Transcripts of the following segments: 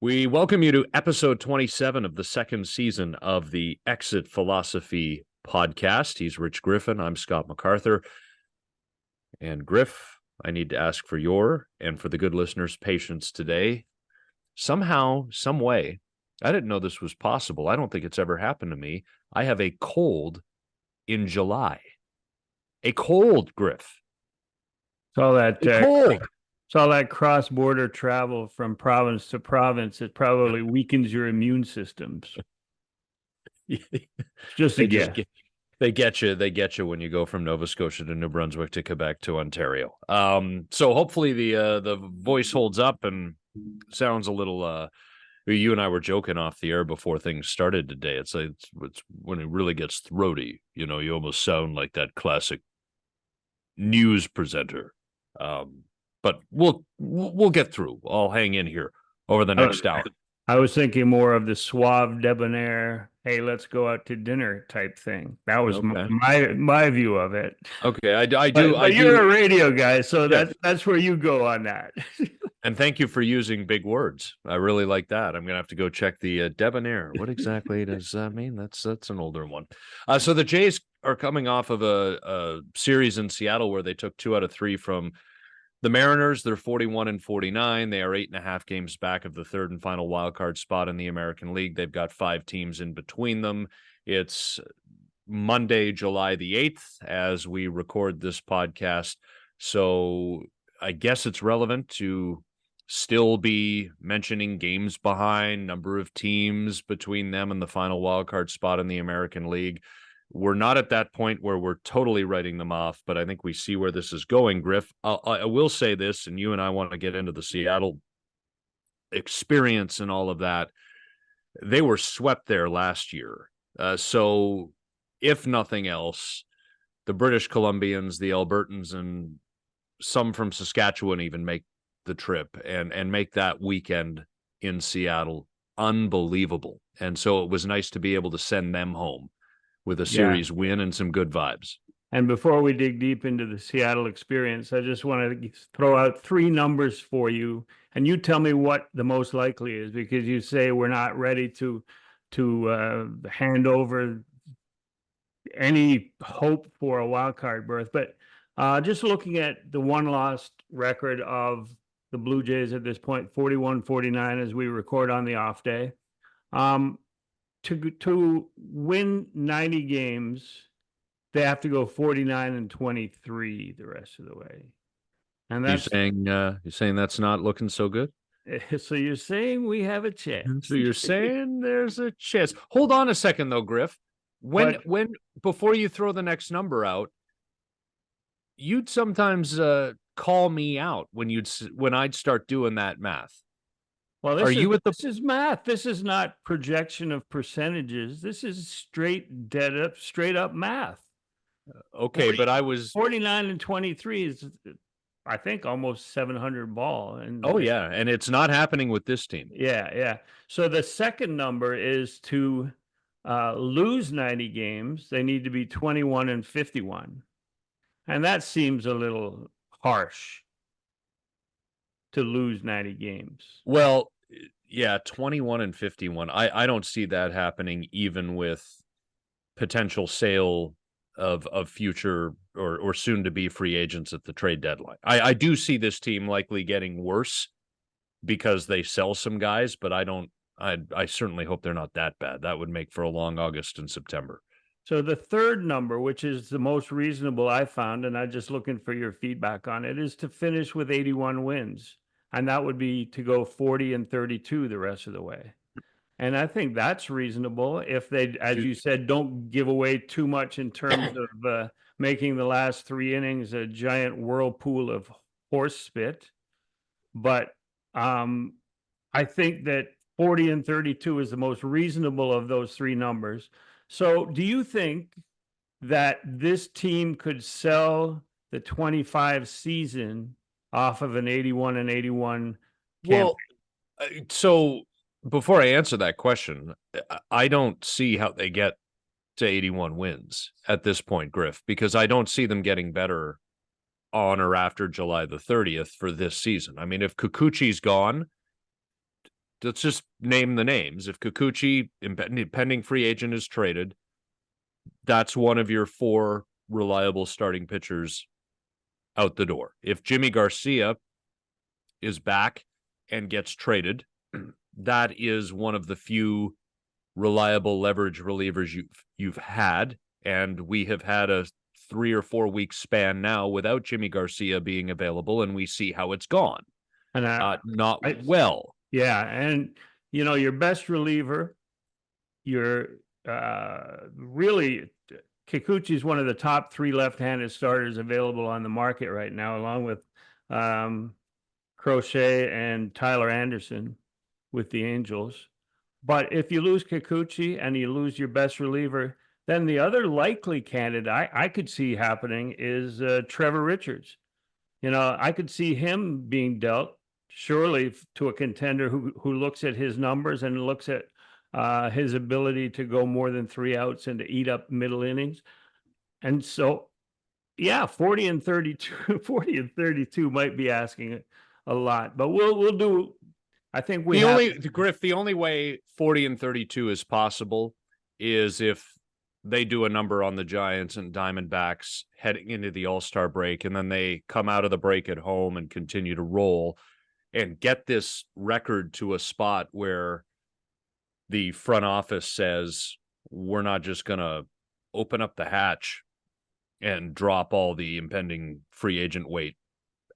We welcome you to episode 27 of the second season of the Exit Philosophy podcast. He's Rich Griffin. I'm Scott MacArthur. And Griff, I need to ask for your and for the good listeners' patience today. Somehow, some way, I didn't know this was possible. I don't think it's ever happened to me. I have a cold in July. A cold, Griff. So that A cold. So all that cross-border travel from province to province, it probably weakens your immune systems. Just a guess. They get you when you go from Nova Scotia to New Brunswick to Quebec to Ontario. So hopefully the voice holds up and sounds a little. You and I were joking off the air before things started today. It's when it really gets throaty. You know, you almost sound like that classic news presenter. But we'll get through. I'll hang in here over the next hour. I was thinking more of the suave, debonair, hey, let's go out to dinner type thing. That was okay. my view of it. Okay, I do. But you're a radio guy, so that's where you go on that. And thank you for using big words. I really like that. I'm going to have to go check the debonair. What exactly does that mean? That's an older one. So the Jays are coming off of a series in Seattle where they took 2 out of 3 from the Mariners. They're 41-49. They are 8.5 games back of the third and final wildcard spot in the American League. They've got 5 teams in between them. It's Monday, July the 8th, as we record this podcast. So I guess it's relevant to still be mentioning games behind, number of teams between them and the final wildcard spot in the American League. We're not at that point where we're totally writing them off, but I think we see where this is going, Griff. I will say this, and you and I want to get into the Seattle experience and all of that. They were swept there last year. So if nothing else, the British Columbians, the Albertans, and some from Saskatchewan even make the trip and make that weekend in Seattle unbelievable. And so it was nice to be able to send them home with a series win and some good vibes. And before we dig deep into the Seattle experience, I just want to throw out 3 numbers for you, and you tell me what the most likely is, because you say we're not ready to hand over any hope for a wild card berth. But just looking at the one-loss record of the Blue Jays at this point, 41-49 as we record on the off day. To win 90 games, they have to go 49-23 the rest of the way. And that's you're saying that's not looking so good? So you're saying we have a chance. So you're saying there's a chance. Hold on a second though, Griff. When before you throw the next number out, you'd sometimes call me out when I'd start doing that math. Well, this is math. This is not projection of percentages. This is straight up math. Okay, but I was 49-23 is, I think, almost 700 ball. And and it's not happening with this team. Yeah. So the second number is to lose 90 games. They need to be 21-51, and that seems a little harsh. To lose 90 games. Well, yeah, 21-51. I don't see that happening even with potential sale of future or soon to be free agents at the trade deadline. I do see this team likely getting worse because they sell some guys, but I certainly hope they're not that bad. That would make for a long August and September. So the third number, which is the most reasonable I found, and I'm just looking for your feedback on it, is to finish with 81 wins. And that would be to go 40-32 the rest of the way. And I think that's reasonable if they, as you said, don't give away too much in terms of making the last 3 innings a giant whirlpool of horse spit. But I think that 40-32 is the most reasonable of those 3 numbers. So do you think that this team could sell the 25 season off of an 81-81 campaign? Well, so before I answer that question, I don't see how they get to 81 wins at this point, Griff, because I don't see them getting better on or after July the 30th for this season. I mean, if Kikuchi's gone, let's just name the names. If Kikuchi, pending free agent, is traded, that's one of your 4 reliable starting pitchers out the door. If Jimmy Garcia is back and gets traded, that is one of the few reliable leverage relievers you've had, and we have had a 3 or 4 week span now without Jimmy Garcia being available, and we see how it's gone. And Not well. Yeah, and your best reliever, your really Kikuchi is one of the top 3 left-handed starters available on the market right now, along with Crochet and Tyler Anderson with the Angels. But if you lose Kikuchi and you lose your best reliever, then the other likely candidate I could see happening is Trevor Richards. I could see him being dealt surely to a contender who looks at his numbers and looks at his ability to go more than 3 outs and to eat up middle innings. And so, yeah, 40 and 32 might be asking a lot, but we'll do. I think the only way 40 and 32 is possible is if they do a number on the Giants and Diamondbacks heading into the All-Star break, and then they come out of the break at home and continue to roll and get this record to a spot where the front office says, we're not just going to open up the hatch and drop all the impending free agent weight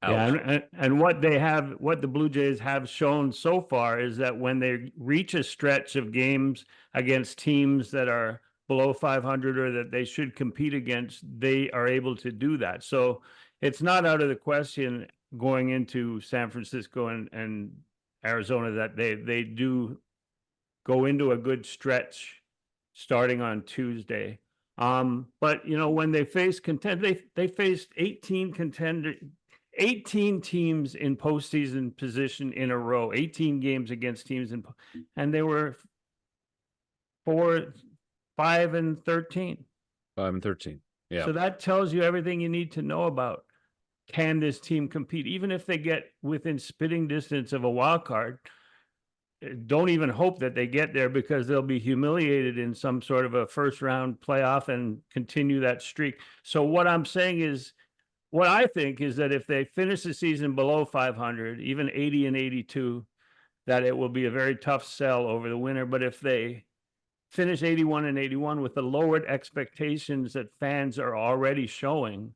out. Yeah, and what the Blue Jays have shown so far is that when they reach a stretch of games against teams that are below 500 or that they should compete against, they are able to do that. So it's not out of the question going into San Francisco and Arizona that they do go into a good stretch starting on Tuesday. But when they face they faced 18 teams in postseason position in a row, 18 games against teams and they were 5 and 13. 5 and 13. Yeah. So that tells you everything you need to know about, can this team compete? Even if they get within spitting distance of a wild card, don't even hope that they get there, because they'll be humiliated in some sort of a first round playoff and continue that streak. So what I think is that if they finish the season below 500, even 80 and 82, that it will be a very tough sell over the winter. But if they finish 81 and 81 with the lowered expectations that fans are already showing,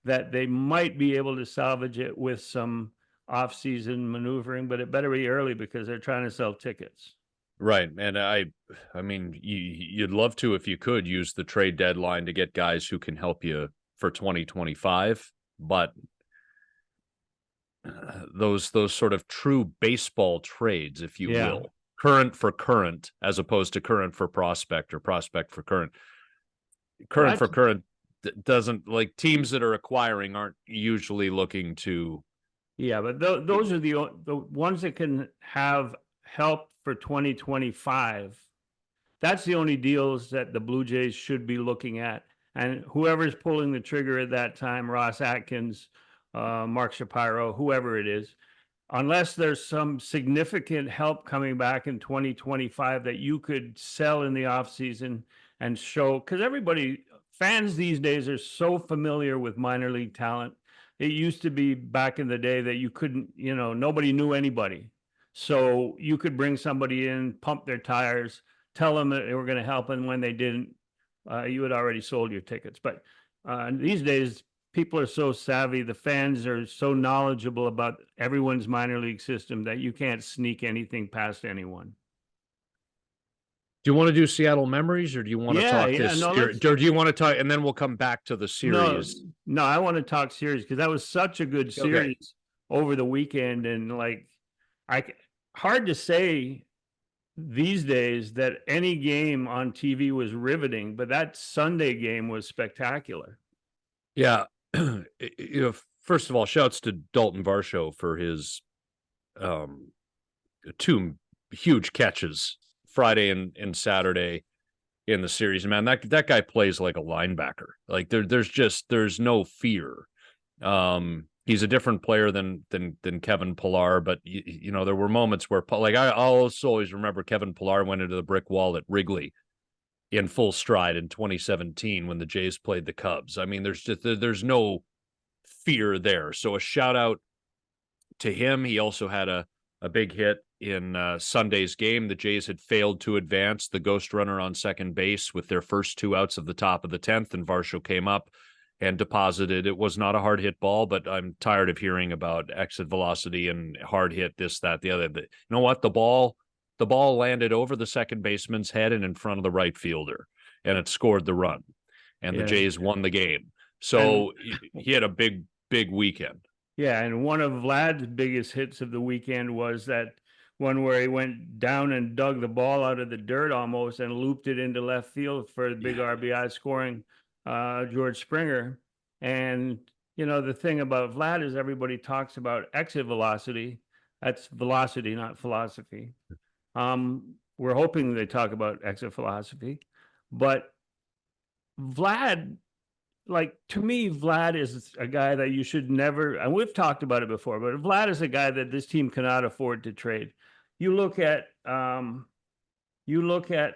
that they might be able to salvage it with some off-season maneuvering, but it better be early because they're trying to sell tickets. Right. And I mean, you'd love to, if you could, use the trade deadline to get guys who can help you for 2025, but those sort of true baseball trades, if you will, current for current, as opposed to current for prospect or prospect for current for current, doesn't, like, teams that are acquiring aren't usually looking to. Yeah, but those are the ones that can have help for 2025. That's the only deals that the Blue Jays should be looking at. And whoever's pulling the trigger at that time, Ross Atkins, Mark Shapiro, whoever it is, unless there's some significant help coming back in 2025 that you could sell in the offseason and show, because fans these days are so familiar with minor league talent. It used to be back in the day that you couldn't, nobody knew anybody. So you could bring somebody in, pump their tires, tell them that they were going to help, and when they didn't, you had already sold your tickets. But these days, people are so savvy, the fans are so knowledgeable about everyone's minor league system that you can't sneak anything past anyone. Do you want to do Seattle memories, or do you want to talk or do you want to talk, and then we'll come back to the series? No, I want to talk series, because that was such a good series over the weekend. And hard to say these days that any game on TV was riveting, but that Sunday game was spectacular. Yeah. First of all, shouts to Dalton Varsho for his 2 huge catches Friday and Saturday in the series. Man, that guy plays like a linebacker. Like there's no fear. he's a different player than Kevin Pillar, but you know, there were moments where, like, I'll also always remember Kevin Pillar went into the brick wall at Wrigley in full stride in 2017 when the Jays played the Cubs. I mean, there's no fear there. So a shout out to him. He also had a big hit in Sunday's game. The Jays had failed to advance the ghost runner on second base with their first 2 outs of the top of the 10th, and Varsho came up and deposited. It was not a hard hit ball, but I'm tired of hearing about exit velocity and hard hit, this, that, the other. But you know what? The ball landed over the second baseman's head and in front of the right fielder, and it scored the run. And the Jays won the game. So he had a big weekend. Yeah, and one of Vlad's biggest hits of the weekend was that one where he went down and dug the ball out of the dirt almost and looped it into left field for the big RBI scoring George Springer. And, you know, the thing about Vlad is everybody talks about exit velocity. That's velocity, not philosophy. We're hoping they talk about exit philosophy. But Vlad, like, to me, Vlad is a guy that you should never, and we've talked about it before, but Vlad is a guy that this team cannot afford to trade. You look at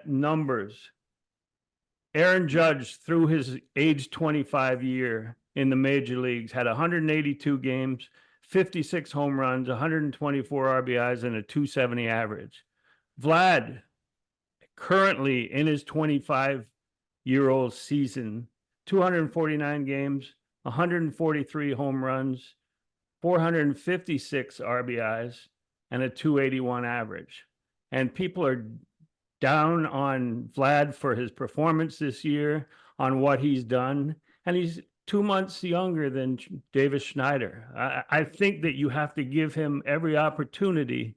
numbers. Aaron Judge, through his age 25 year in the major leagues, had 182 games, 56 home runs, 124 RBIs, and a 270 average. Vlad, currently in his 25-year-old season, 249 games, 143 home runs, 456 RBIs, and a 281 average. And people are down on Vlad for his performance this year, on what he's done. And he's 2 months younger than Davis Schneider. I think that you have to give him every opportunity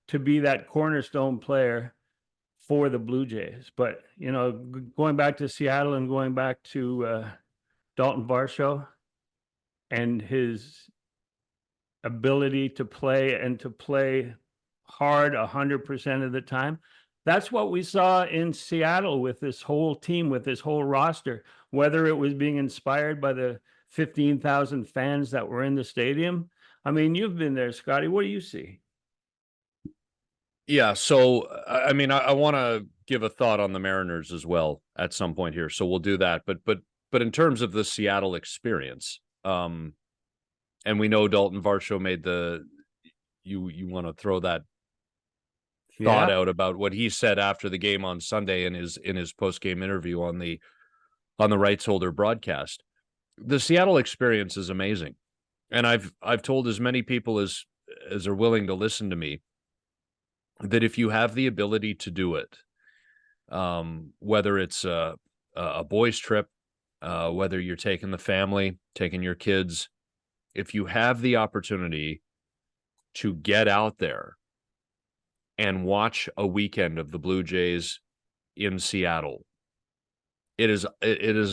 to be that cornerstone player for the Blue Jays. But, you know, going back to Seattle and going back to Dalton Varsho and his ability to play and to play hard 100% of the time, that's what we saw in Seattle with this whole team, with this whole roster, whether it was being inspired by the 15,000 fans that were in the stadium. I mean, you've been there, Scotty. What do you see? Yeah, so I mean, I want to give a thought on the Mariners as well at some point here, so we'll do that. But in terms of the Seattle experience, and we know Dalton Varsho made the, you want to throw that thought out about what he said after the game on Sunday in his post-game interview on the Rights Holder broadcast. The Seattle experience is amazing, and I've told as many people as are willing to listen to me that if you have the ability to do it, whether it's a boys trip, whether you're taking the family, taking your kids, if you have the opportunity to get out there and watch a weekend of the Blue Jays in Seattle, it is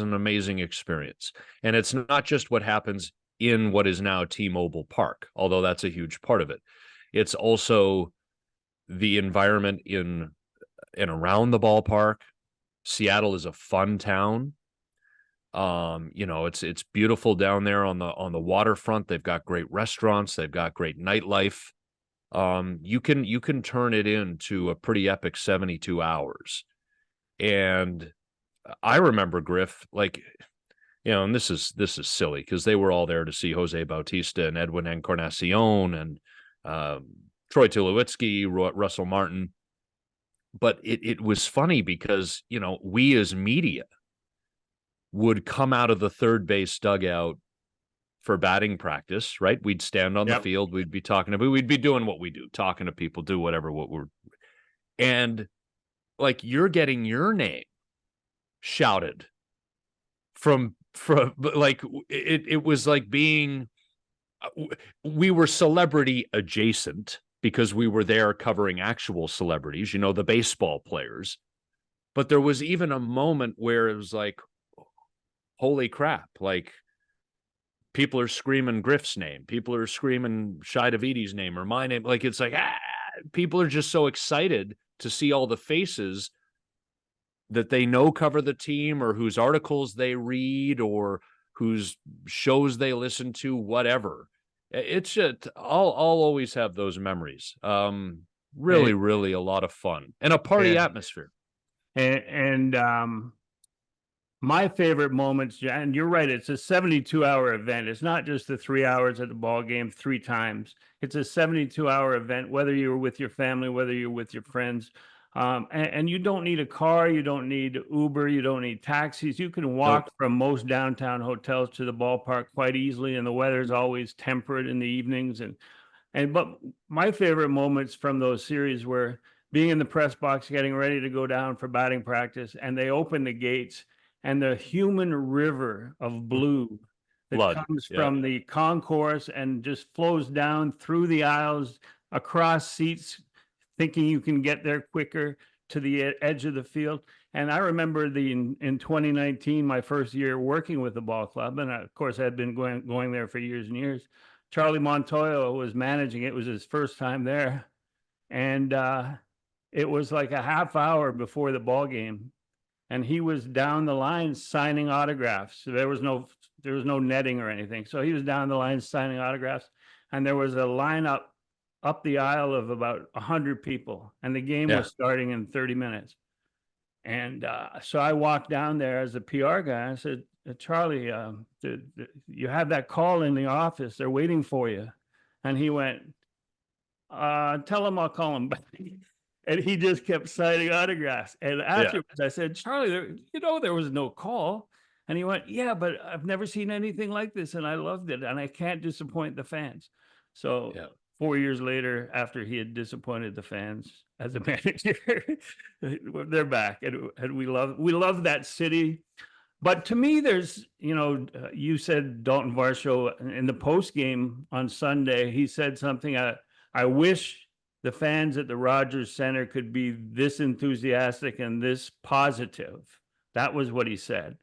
an amazing experience. And it's not just what happens in what is now T-Mobile Park, although that's a huge part of it. It's also the environment in and around the ballpark. Seattle is a fun town. You know, it's beautiful down there on the waterfront. They've got great restaurants. They've got great nightlife. You can turn it into a pretty epic 72 hours. And I remember, Griff, like, you know, and this is silly because they were all there to see Jose Bautista and Edwin Encarnacion and Troy Tulowitzki, Russell Martin. But it was funny because, you know, we as media would come out of the third base dugout for batting practice, right? We'd stand on the field. We'd be we'd be doing what we do, talking to people, do whatever, and like, you're getting your name shouted from like, it was like being, we were celebrity adjacent because we were there covering actual celebrities, you know, the baseball players. But there was even a moment where it was like, holy crap, like, people are screaming Griff's name. People are screaming Shai Davidi's name or my name. Like, it's like, people are just so excited to see all the faces that they know cover the team or whose articles they read or whose shows they listen to, whatever. It's just I'll always have those memories. Really, And, really a lot of fun and a party yeah. atmosphere. And my favorite moments, and you're right, it's a 72-hour event. It's not just the 3 hours at the ball game 3 times. It's a 72-hour event, whether you're with your family, whether you're with your friends. And you don't need a car, you don't need Uber, you don't need taxis. You can Nope. walk from most downtown hotels to the ballpark quite easily, and the weather's always temperate in the evenings. But my favorite moments from those series were being in the press box, getting ready to go down for batting practice, and they open the gates, and the human river of blue that Blood. comes Yeah. from the concourse and just flows down through the aisles, across seats, thinking you can get there quicker to the edge of the field. And I remember in 2019, my first year working with the ball club, and of course I had been going there for years and years. Charlie Montoya was managing it. It was his first time there, and it was like a half hour before the ball game, and he was down the line signing autographs. So there was no netting or anything. So he was down the line signing autographs, and there was a lineup up the aisle of about 100 people, and the game Yeah. was starting in 30 minutes. And so I walked down there as a PR guy. I said, Charlie, you have that call in the office. They're waiting for you. And he went, tell him I'll call him back. And he just kept signing autographs. And afterwards, I said, Charlie, there was no call. And he went, yeah, but I've never seen anything like this. And I loved it. And I can't disappoint the fans. So Yeah. 4 years later, after he had disappointed the fans as a manager, they're back. And we love that city. But to me, there's, you said Dalton Varsho in the post game on Sunday, he said something, I wish the fans at the Rogers Center could be this enthusiastic and this positive. That was what he said.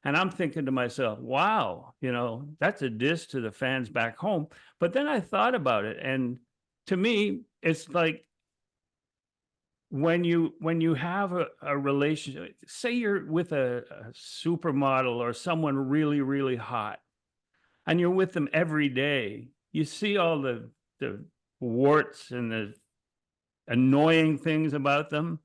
And I'm thinking to myself, wow, that's a diss to the fans back home. But then I thought about it. And to me, it's like when you have a relationship, say you're with a supermodel or someone really, really hot, and you're with them every day, you see all the warts and the annoying things about them.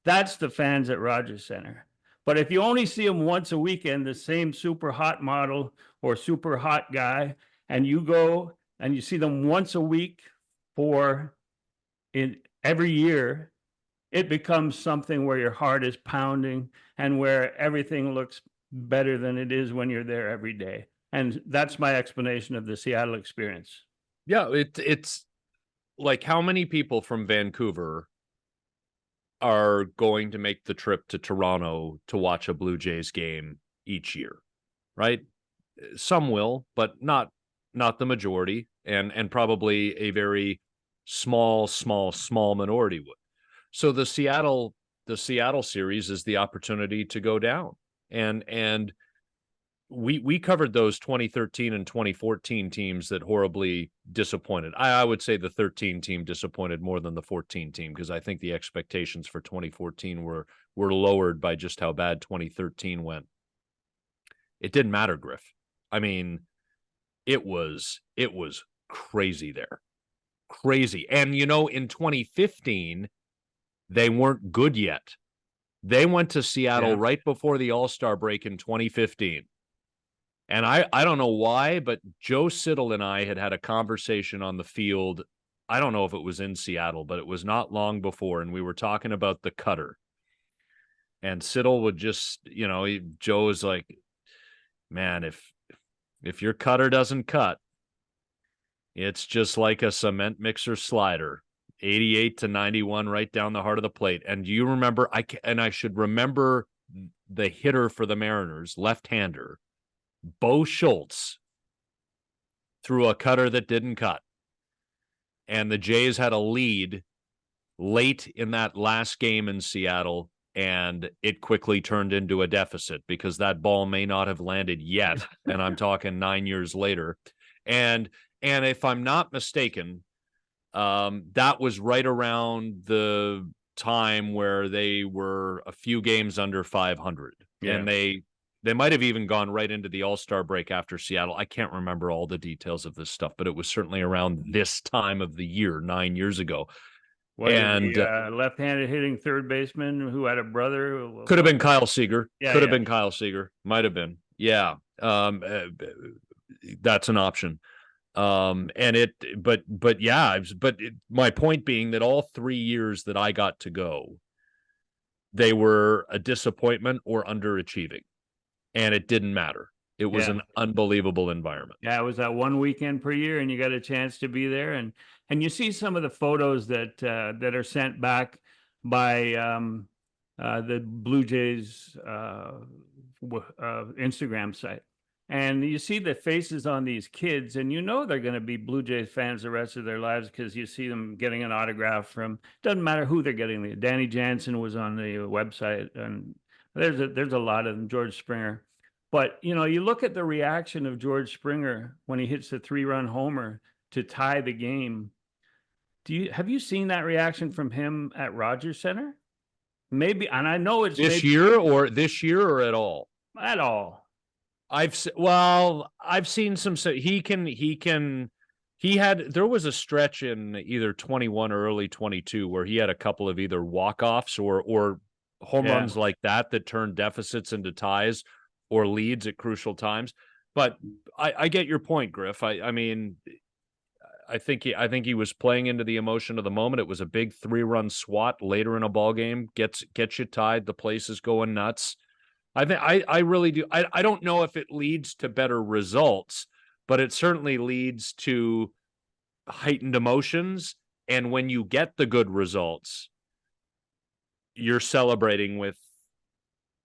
That's the fans at Rogers Center. But if you only see them once a weekend, the same super hot model or super hot guy, and you go and you see them once a week every year, it becomes something where your heart is pounding and where everything looks better than it is when you're there every day. And that's my explanation of the Seattle experience. Yeah. It's like, how many people from Vancouver are going to make the trip to Toronto to watch a Blue Jays game each year, right? Some will, but not the majority, and probably a very small minority would. So the Seattle series is the opportunity to go down, and we covered those 2013 and 2014 teams that horribly disappointed. I would say the 13 team disappointed more than the 14 team, because I think the expectations for 2014 were lowered by just how bad 2013 went. It didn't matter, Griff. I mean, it was crazy there. Crazy. And in 2015, they weren't good yet. They went to Seattle right before the All-Star break in 2015. And I don't know why, but Joe Siddall and I had a conversation on the field. I don't know if it was in Seattle, but it was not long before. And we were talking about the cutter. And Siddall would just, Joe was like, man, if your cutter doesn't cut, it's just like a cement mixer slider, 88 to 91 right down the heart of the plate. And do you remember, I should remember the hitter for the Mariners, left-hander, Bo Schultz, threw a cutter that didn't cut. And the Jays had a lead late in that last game in Seattle, and it quickly turned into a deficit because that ball may not have landed yet. And I'm talking 9 years later. And if I'm not mistaken, that was right around the time where they were a few games under 500. Yeah. And They might have even gone right into the All-Star break after Seattle. I can't remember all the details of this stuff, but it was certainly around this time of the year, 9 years ago. Was it And the left-handed hitting third baseman who had a brother? could have been Kyle Seager. Yeah, Could have yeah. been Kyle Seager. Might have been. Yeah. That's an option. And it, but yeah, my point being that all 3 years that I got to go, they were a disappointment or underachieving, and it didn't matter. It was Yeah. an unbelievable environment. Yeah, it was that one weekend per year, and you got a chance to be there, and you see some of the photos that are sent back by the Blue Jays Instagram site, and you see the faces on these kids, and you know they're going to be Blue Jays fans the rest of their lives because you see them getting an autograph from. Doesn't matter who they're getting. Danny Jansen was on the website, and there's a lot of them. George Springer. But, you know, you look at the reaction of George Springer when he hits the 3-run homer to tie the game. Have you seen that reaction from him at Rogers Center? Maybe, and I know it's This maybe year or at all? at all. I've seen some. So there was a stretch in either 21 or early 22 where he had a couple of either walk-offs or home runs like that turned deficits into ties or leads at crucial times. But I get your point, Griff. I mean, I think he was playing into the emotion of the moment. It was a big 3-run swat later in a ball game, gets you tied. The place is going nuts. I really do. I don't know if it leads to better results, but it certainly leads to heightened emotions. And when you get the good results, you're celebrating with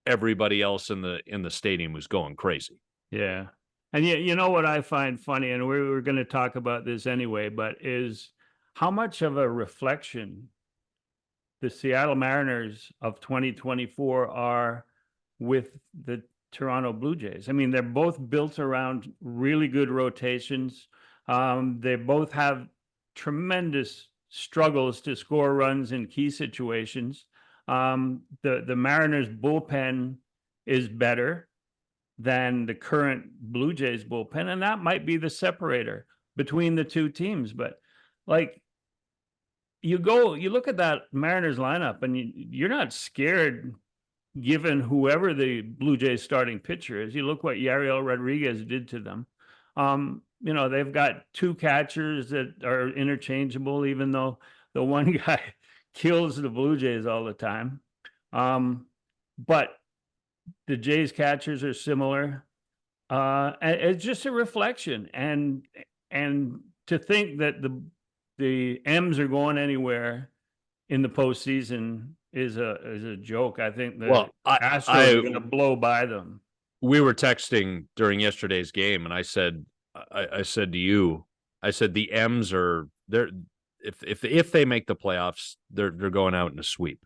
everybody else in the stadium who's going crazy. Yeah. And you know what I find funny, and we were going to talk about this anyway, but is how much of a reflection the Seattle Mariners of 2024 are with the Toronto Blue Jays. I mean, they're both built around really good rotations. They both have tremendous struggles to score runs in key situations. The Mariners bullpen is better than the current Blue Jays bullpen, and that might be the separator between the two teams. But like, you look at that Mariners lineup, and you're not scared given whoever the Blue Jays starting pitcher is. You look what Yariel Rodriguez did to them. You know, they've got two catchers that are interchangeable, even though the one guy kills the Blue Jays all the time. But the Jays catchers are similar. And it's just a reflection. And to think that the M's are going anywhere in the postseason is a joke. I think the Astros are going to blow by them. We were texting during yesterday's game, and I said to you, I said the M's are there. If they make the playoffs, they're going out in a sweep,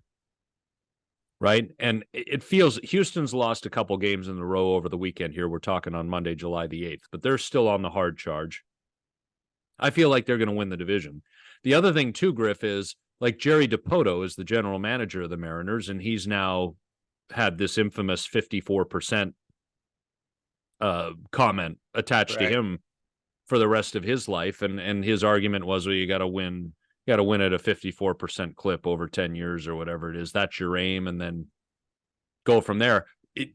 right? And it feels Houston's lost a couple games in a row over the weekend. Here we're talking on Monday, July the 8th, but they're still on the hard charge. I feel like they're going to win the division. The other thing too, Griff, is like Jerry Dipoto is the general manager of the Mariners, and he's now had this infamous 54% comment attached to him for the rest of his life. And his argument was, well, you got to win at a 54% clip over 10 years or whatever it is. That's your aim. And then go from there. They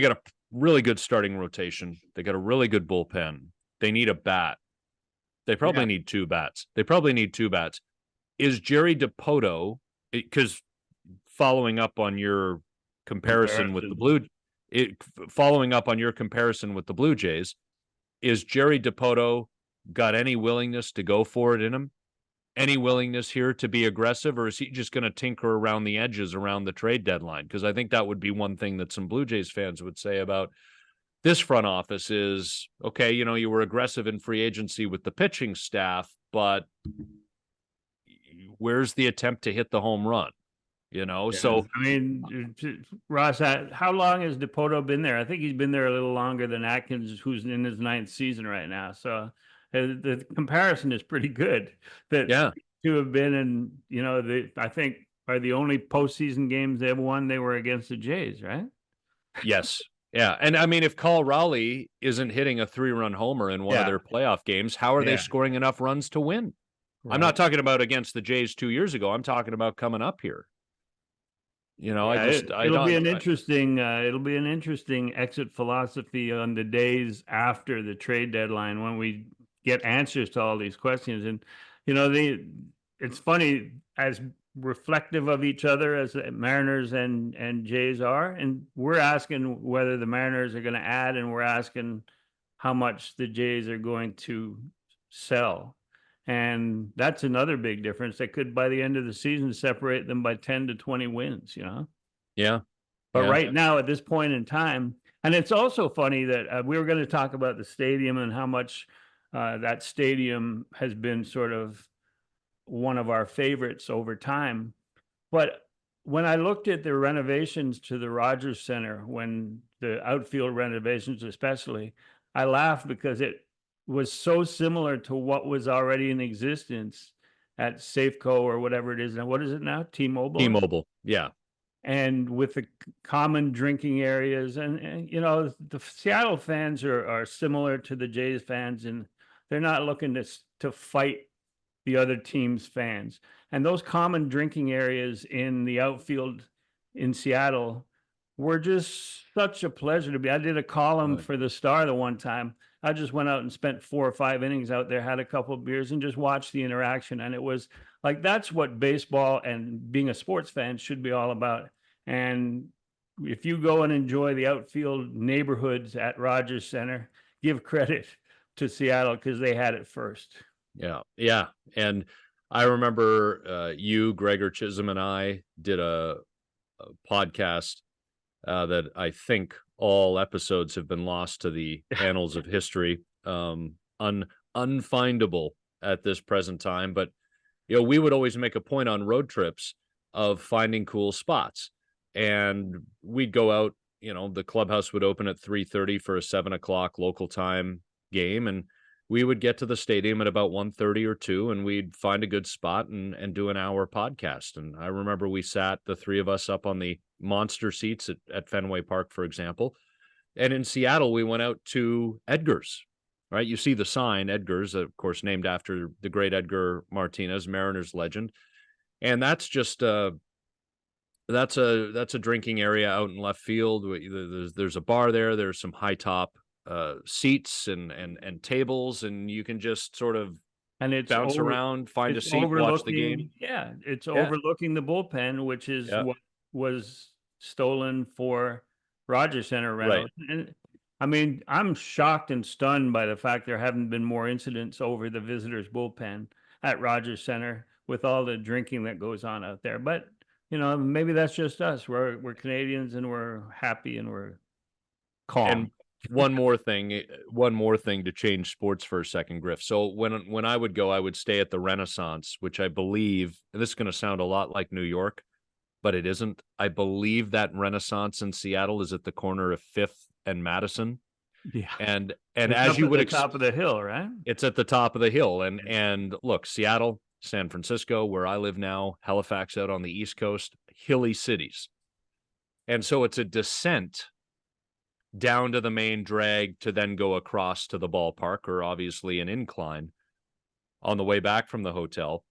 got a really good starting rotation. They got a really good bullpen. They need a bat. They probably need two bats. Is Jerry Dipoto, because following up on your comparison with the Blue Jays, is Jerry Dipoto got any willingness to go for it in him? Any willingness here to be aggressive, or is he just going to tinker around the edges around the trade deadline? Because I think that would be one thing that some Blue Jays fans would say about this front office is, okay, you know, you were aggressive in free agency with the pitching staff, but where's the attempt to hit the home run? You know, so I mean, Ross, how long has Dipoto been there? I think he's been there a little longer than Atkins, who's in his 9th season right now. So the comparison is pretty good. That to have been in, you know, I think are the only postseason games they've won. They were against the Jays, right? Yes. Yeah. And I mean, if Call Raleigh isn't hitting a 3-run homer in one of Yeah. their playoff games, how are they Yeah. scoring enough runs to win? I'm Right. not talking about against the Jays 2 years ago. I'm talking about coming up here. You know, Yeah, I it'll be don't, an interesting exit philosophy on the days after the trade deadline when we get answers to all these questions. And you know, it's funny, as reflective of each other as the Mariners and Jays are, and we're asking whether the Mariners are going to add, and we're asking how much the Jays are going to sell. And that's another big difference that could, by the end of the season, separate them by 10 to 20 wins, you know? yeah. But Yeah. right now, at this point in time, and it's also funny that we were going to talk about the stadium and how much that stadium has been sort of one of our favorites over time. But when I looked at the renovations to the Rogers Center, when the outfield renovations especially, I laughed because it was so similar to what was already in existence at Safeco or whatever it is now. What is it now? T-Mobile? T-Mobile. Yeah. And with the common drinking areas, and you know, the Seattle fans are similar to the Jays fans, and they're not looking to fight the other team's fans. And those common drinking areas in the outfield in Seattle were just such a pleasure to be. I did a column Right. for the Star the one time. I just went out and spent 4 or 5 innings out there, had a couple of beers, and just watched the interaction. And it was like, that's what baseball and being a sports fan should be all about. And if you go and enjoy the outfield neighborhoods at Rogers Center, give credit to Seattle because they had it first. Yeah. Yeah. And I remember you, Gregor Chisholm, and I did a podcast that I think all episodes have been lost to the annals of history, unfindable at this present time. But you know, we would always make a point on road trips of finding cool spots, and we'd go out. You know, the clubhouse would open at 3:30 for a 7 o'clock local time game, and we would get to the stadium at about 1:30 or 2, and we'd find a good spot and do an hour podcast. And I remember we sat, the three of us, up on the monster seats at Fenway Park, for example. And in Seattle, we went out to Edgar's, right? You see the sign, Edgar's, of course, named after the great Edgar Martinez, Mariners legend. And that's just that's a drinking area out in left field. There's a bar there. There's some high top seats and tables, and you can just sort of And it's bounce around, find a it's seat, watch the game. yeah, it's Yeah. overlooking the bullpen, which is Yeah. what was stolen for Rogers Center Right. rentals. And I mean, I'm shocked and stunned by the fact there haven't been more incidents over the visitors' bullpen at Rogers Center with all the drinking that goes on out there. But you know, maybe that's just us. We're Canadians and we're happy and we're calm. And one more thing to change sports for a second, Griff. So when I would go, I would stay at the Renaissance, which I believe, and this is going to sound a lot like New York, but it isn't. I believe that Renaissance in Seattle is at the corner of Fifth and Madison. Yeah. And It's as up you at would the top of the hill, right? it's at the top of the hill. And look, Seattle, San Francisco, where I live now, Halifax out on the East Coast, hilly cities. And so it's a descent down to the main drag to then go across to the ballpark, or obviously an incline on the way back from the hotel.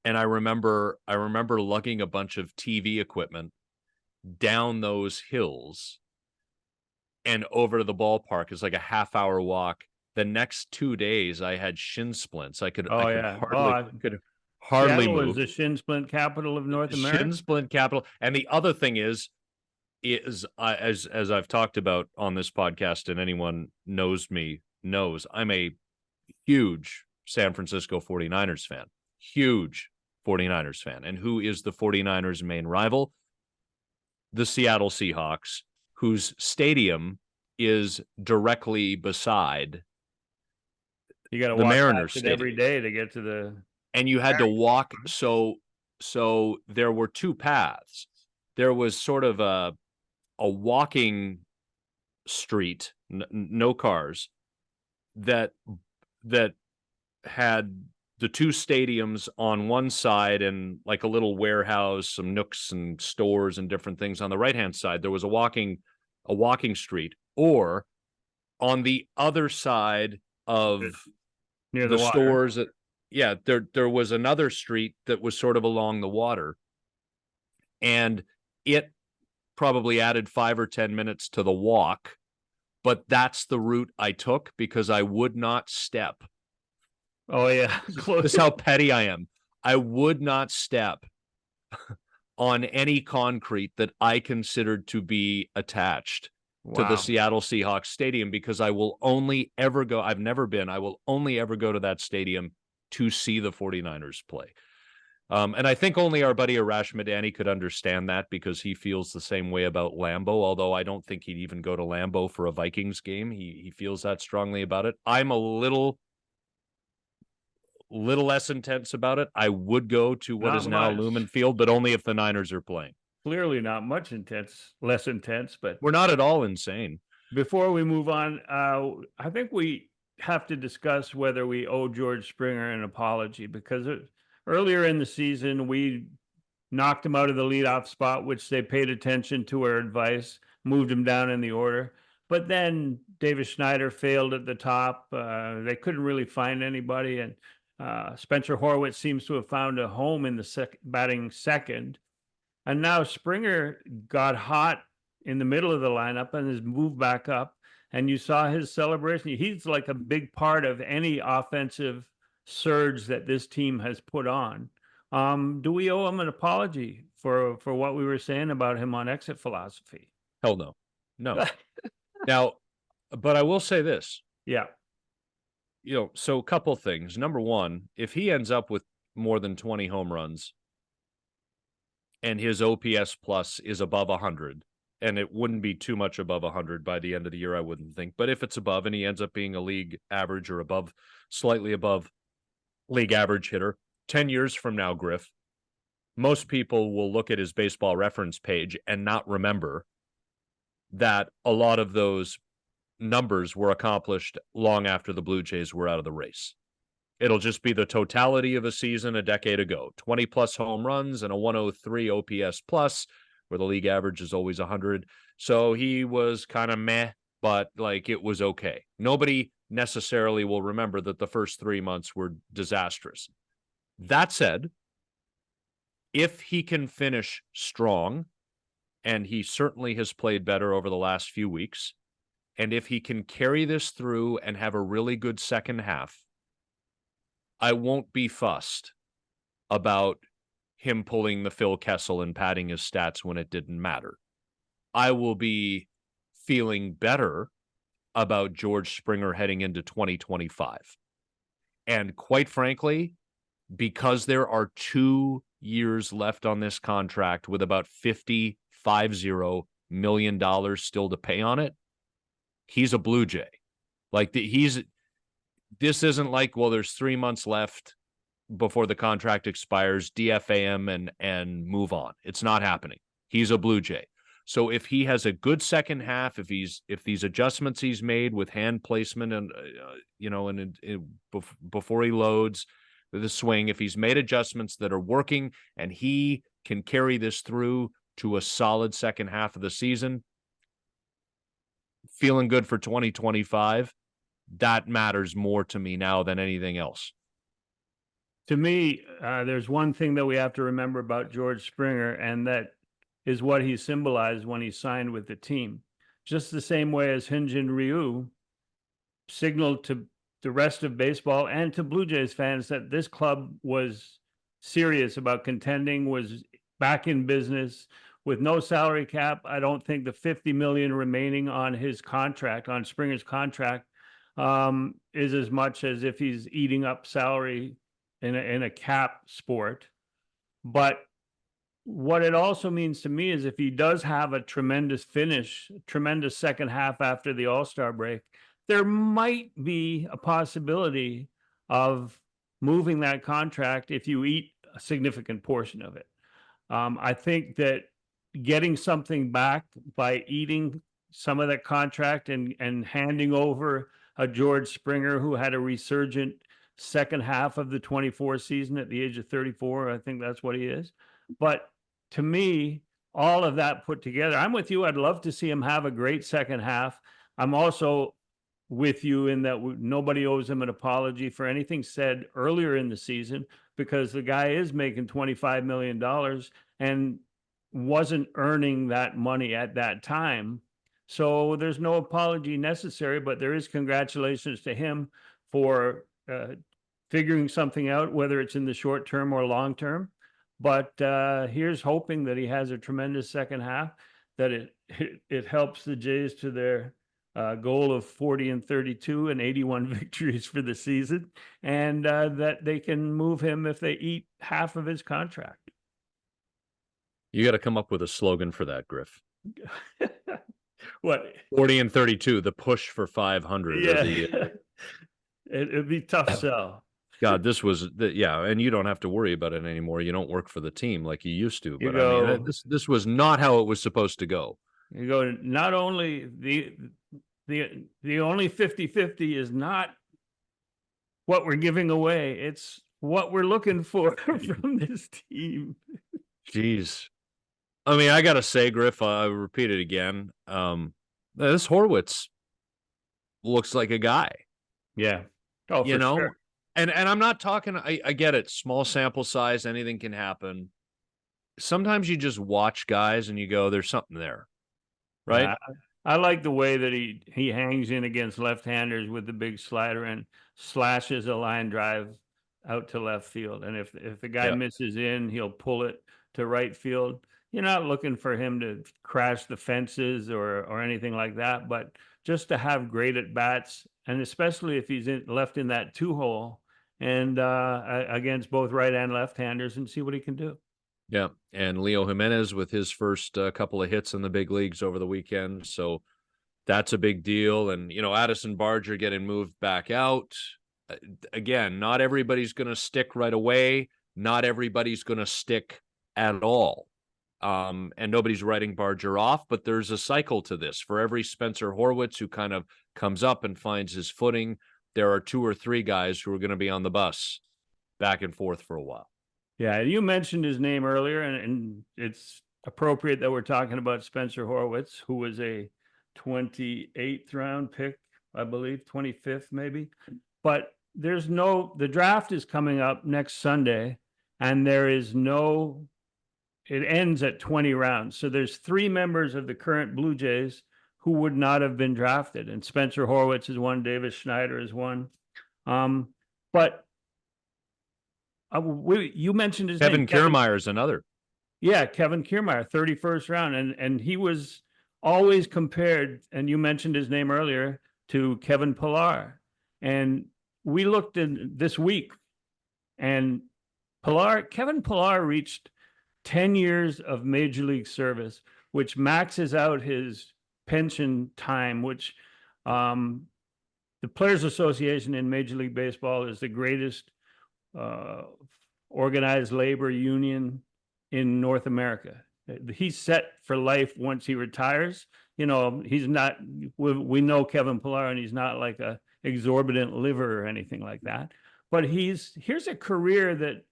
And I remember lugging a bunch of TV equipment down those hills and over to the ballpark. It's like a half-hour walk. The next 2 days I had shin splints. I could hardly Seattle move. is the shin splint capital of North America. Shin splint capital. And the other thing is as I've talked about on this podcast, and anyone knows me knows, I'm a huge San Francisco 49ers fan. Huge 49ers fan. And who is the 49ers' main rival? The Seattle Seahawks, whose stadium is directly beside You got to the walk Mariners past it stadium every day to get to the. And you had to walk. So there were two paths. There was sort of a walking street, no cars, that had the two stadiums on one side and like a little warehouse, some nooks and stores and different things on the right-hand side. There was a walking street, or on the other side of Near the the water. stores that, yeah, there was another street that was sort of along the water, and it probably added 5 or 10 minutes to the walk, but that's the route I took because I would not step. Oh yeah. This is how petty I am. I would not step on any concrete that I considered to be attached to the Wow. Seattle Seahawks stadium, because I will only ever go, I've never been, I will only ever go to that stadium to see the 49ers play. And I think only our buddy Arash Madani could understand that, because he feels the same way about Lambeau, although I don't think he'd even go to Lambeau for a Vikings game. He feels that strongly about it. I'm a little less intense about it. I would go to what Not is now much. Lumen Field, but only if the Niners are playing. Clearly not much less intense, but We're not at all insane. before we move on, I think we have to discuss whether we owe George Springer an apology, because earlier in the season, we knocked him out of the leadoff spot, which they paid attention to our advice, moved him down in the order. But then Davis Schneider failed at the top. They couldn't really find anybody. And Spencer Horwitz seems to have found a home in the batting second. And now Springer got hot in the middle of the lineup and has moved back up. And you saw his celebration. He's like a big part of any offensive surge that this team has put on. Do we owe him an apology for what we were saying about him on Exit Philosophy? Hell no. No. Now, but I will say this. Yeah. So a couple things. Number one, if he ends up with more than 20 home runs and his OPS plus is above 100, and it wouldn't be too much above 100 by the end of the year, I wouldn't think. But if it's above and he ends up being a league average or above, slightly above league average hitter, 10 years from now, Griff, most people will look at his baseball reference page and not remember that a lot of those numbers were accomplished long after the Blue Jays were out of the race. It'll just be the totality of a season a decade ago, 20 plus home runs and a 103 OPS plus, where the league average is always 100. So he was kind of meh, but like it was okay. Nobody necessarily will remember that the first 3 months were disastrous. That said, if he can finish strong, and he certainly has played better over the last few weeks, and if he can carry this through and have a really good second half, I won't be fussed about him pulling the Phil Kessel and padding his stats when it didn't matter. I will be feeling better about George Springer heading into 2025. And quite frankly, because there are 2 years left on this contract with about $50 million still to pay on it, he's a Blue Jay. Like this isn't like, well, there's 3 months left before the contract expires, DFA him and move on. It's not happening. He's a Blue Jay. So if he has a good second half, if these adjustments he's made with hand placement and before he loads the swing, if he's made adjustments that are working and he can carry this through to a solid second half of the season, feeling good for 2025, that matters more to me now than anything else. To me, there's one thing that we have to remember about George Springer, and that is what he symbolized when he signed with the team. Just the same way as Hyun-Jin Ryu signaled to the rest of baseball and to Blue Jays fans that this club was serious about contending, was back in business with no salary cap. I don't think the $50 million remaining on his contract, on Springer's contract, is as much as if he's eating up salary in a cap sport. But what it also means to me is if he does have a tremendous finish, tremendous second half after the All-Star break, there might be a possibility of moving that contract if you eat a significant portion of it. I think that getting something back by eating some of that contract and handing over a George Springer who had a resurgent second half of the 24 season at the age of 34. I think that's what he is. But to me, all of that put together, I'm with you. I'd love to see him have a great second half. I'm also with you in that nobody owes him an apology for anything said earlier in the season, because the guy is making $25 million and wasn't earning that money at that time. So there's no apology necessary, but there is congratulations to him for figuring something out, whether it's in the short term or long term. But here's hoping that he has a tremendous second half, that it helps the Jays to their goal of 40-32 and 81 victories for the season, and that they can move him if they eat half of his contract. You got to come up with a slogan for that, Griff. What? 40-32, the push for 500. Yeah. It'd be tough sell. God, this was and you don't have to worry about it anymore. You don't work for the team like you used to. You But go, I mean, this was not how it was supposed to go. You go, not only the only 50-50 is not what we're giving away, it's what we're looking for from this team. Jeez. I mean, I gotta say, Griff, I'll repeat it again. This Horwitz looks like a guy. Yeah. Oh, you know, sure. And I'm not talking, I get it, small sample size, anything can happen. Sometimes you just watch guys and you go, there's something there. Right? Yeah, I like the way that he hangs in against left-handers with the big slider and slashes a line drive out to left field. And if the guy misses in, he'll pull it to right field. You're not looking for him to crash the fences or anything like that, but just to have great at bats, and especially if he's left in that 2-hole and against both right and left-handers, and see what he can do. Yeah, and Leo Jimenez with his first couple of hits in the big leagues over the weekend, so that's a big deal. And Addison Barger getting moved back out. Again, not everybody's going to stick right away. Not everybody's going to stick at all. And nobody's writing Barger off, but there's a cycle to this. For every Spencer Horwitz who kind of comes up and finds his footing, there are 2 or 3 guys who are going to be on the bus back and forth for a while. Yeah, you mentioned his name earlier, and it's appropriate that we're talking about Spencer Horwitz, who was a 28th round pick, I believe, 25th maybe. But the draft is coming up next Sunday, and it ends at 20 rounds. So there's 3 members of the current Blue Jays who would not have been drafted. And Spencer Horwitz is one, Davis Schneider is one. But you mentioned his Kevin name. Kiermaier is another. Yeah, Kevin Kiermaier, 31st round. And he was always compared, and you mentioned his name earlier, to Kevin Pillar. And we looked in this week, and Kevin Pillar reached 10 years of Major League service, which maxes out his pension time, which the Players Association in Major League Baseball is the greatest organized labor union in North America. He's set for life once he retires. He's not, we know Kevin Pillar, and he's not like a exorbitant liver or anything like that. But here's a career that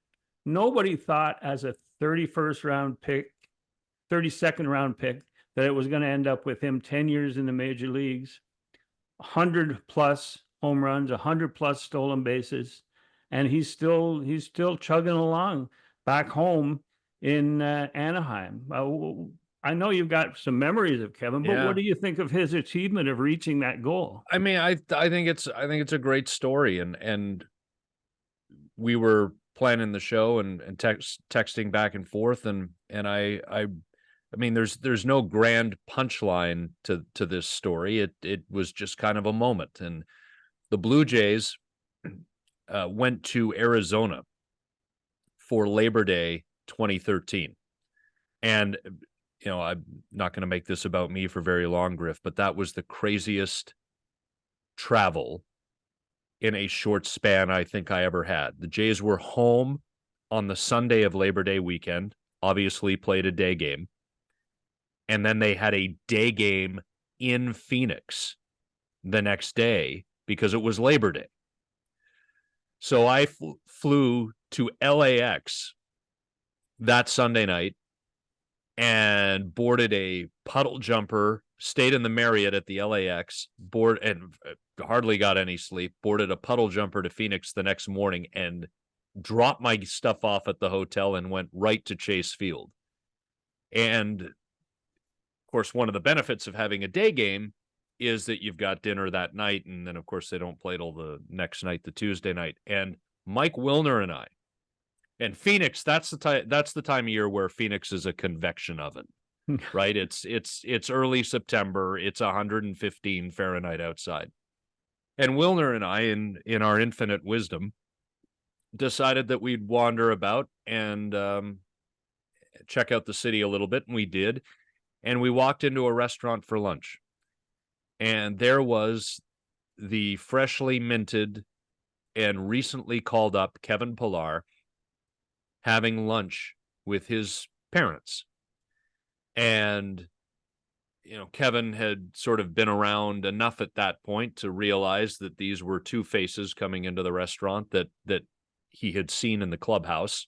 nobody thought as a 32nd round pick, that it was going to end up with him 10 years in the major leagues, 100 plus home runs, 100 plus stolen bases. And he's still chugging along back home in Anaheim. I know you've got some memories of Kevin, but what do you think of his achievement of reaching that goal? I mean, I think it's a great story, and we were planning the show and texting back and forth, and I mean, there's no grand punchline to this story. It was just kind of a moment, and the Blue Jays went to Arizona for Labor Day 2013. And, I'm not going to make this about me for very long, Griff, but that was the craziest travel in a short span I think I ever had. The Jays were home on the Sunday of Labor Day weekend, obviously played a day game. And then they had a day game in Phoenix the next day because it was Labor Day. So I flew to LAX that Sunday night and boarded a puddle jumper, stayed in the Marriott at the LAX, and hardly got any sleep, boarded a puddle jumper to Phoenix the next morning and dropped my stuff off at the hotel and went right to Chase Field. And of course, one of the benefits of having a day game is that you've got dinner that night. And then, of course, they don't play till the next night, the Tuesday night. And Mike Wilner and I, and Phoenix, that's the time of year where Phoenix is a convection oven, right? It's early September. It's 115 Fahrenheit outside. And Wilner and I, in our infinite wisdom, decided that we'd wander about and check out the city a little bit, and we did. And we walked into a restaurant for lunch. And there was the freshly minted and recently called up Kevin Pillar having lunch with his parents. And, Kevin had sort of been around enough at that point to realize that these were two faces coming into the restaurant that he had seen in the clubhouse.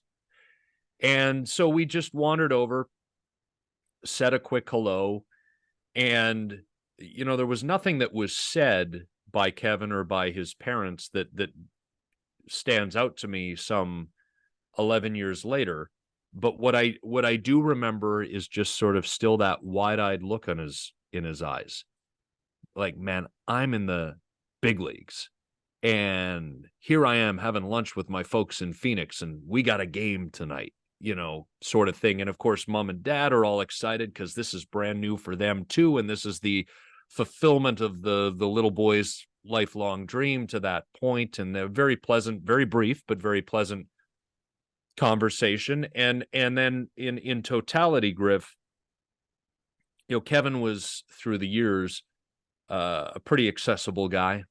And so we just wandered over, said a quick hello, and, there was nothing that was said by Kevin or by his parents that stands out to me some 11 years later. But what I do remember is just sort of still that wide-eyed look in his eyes. Like, man, I'm in the big leagues. And here I am having lunch with my folks in Phoenix, and we got a game tonight, sort of thing. And of course, mom and dad are all excited because this is brand new for them too. And this is the fulfillment of the little boy's lifelong dream to that point. And a very pleasant, very brief, but very pleasant conversation. And then in totality, Griff, Kevin was through the years a pretty accessible guy,